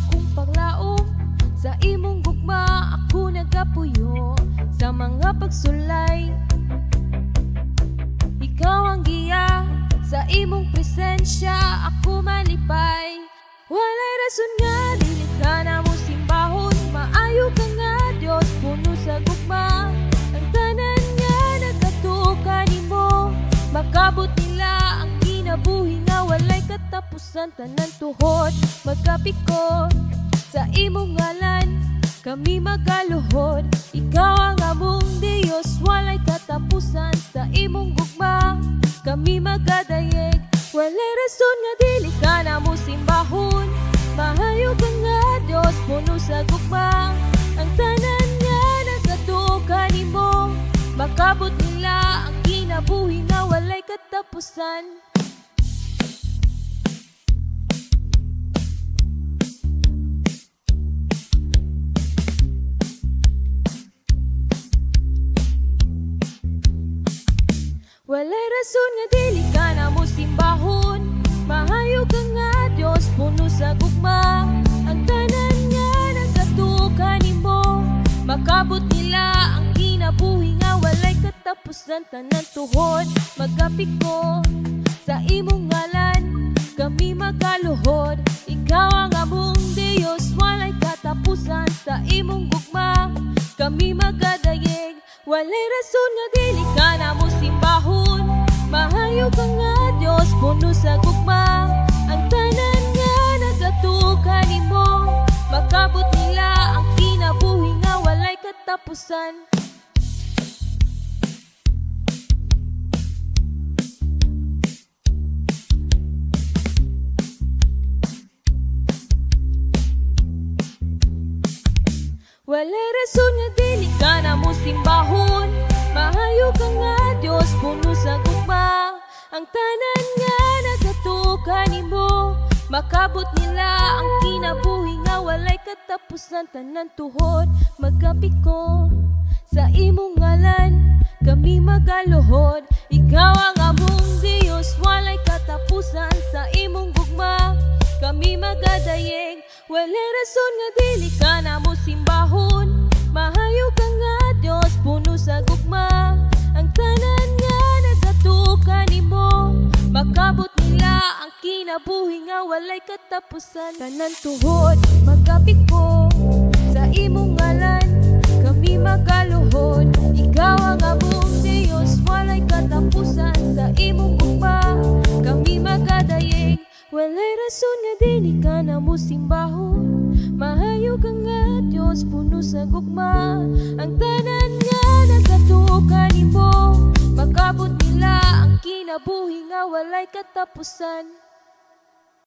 akong paglaom. Sa imong gugma ako nagapuyo sa mga pagsulay. Ikaw ang giya, sa imong presensya ako malipay. Walay rason nga dili ka na mo simbahon. Maayo ka nga Dios, puno sa gugma. Ang tanan nga nagkatuka nimo, makabot nila ang kinabuhi nga walay katapusan. Tanan tuhod magkapiko sa imong ngalan, kami magaluhod. Ikaw ang among Diyos, walay katapusan. Sa imong gugma kami magadayeg. Walay rason nga dili ka na mo simbahon. Mahayo ka nga Diyos, puno sa gugma. Ang tanan nga nagkatuka nimo, makabot nila ang kinabuhi nga walay katapusan. Walay rason nga dili ka na mo simbahon. Mahayo ka nga Dios, puno sa gugma. Ang tanan nga nagkatuka nimo, makabot nila ang kinabuhi nga walay katapusan. Tanan tuhod magkapiko sa imong ngalan, kami magaluhod. Ikaw ang among Diyos, walay katapusan. Sa imong gugma kami magadayeg. Walay rason nga dili ka na mo simbahon. Mahayo ka nga Dios, puno sa gugma. Ang tanan nga nagatuka nimo, makabot nila ang kinabuhi nga walay katapusan. Walay rason nga dili ka na mo simbahon. Mahayo ka nga Dios, puno sa gugma. Ang tanan nga nagkatuka nimo, makabot nila ang kinabuhi nga walay katapusan. Tanan tuhod magkapiko sa imong ngalan, kami magaluhod. Ikaw ang among Diyos, walay katapusan. Sa imong gugma kami magadayeg. Walay rason nga dili ka na mo simbahon. Mahayo ka nga Dios, puno sa gugma. Ang tanan nga nagatuka nimo, makabot nila ang kinabuhi nga walay katapusan. Tanan tuhod magkapiko sa imong ngalan, kami magaluhod. Ikaw ang among Diyos, walay katapusan. Sa imong gugma kami magadayeg. Walay rason nga dili ka na mo simbahon. Mahayo ka nga Dios, puno sa gugma. Ang tanan nga nagkatuka nimo, makabot nila ang kinabuhi nga walay katapusan.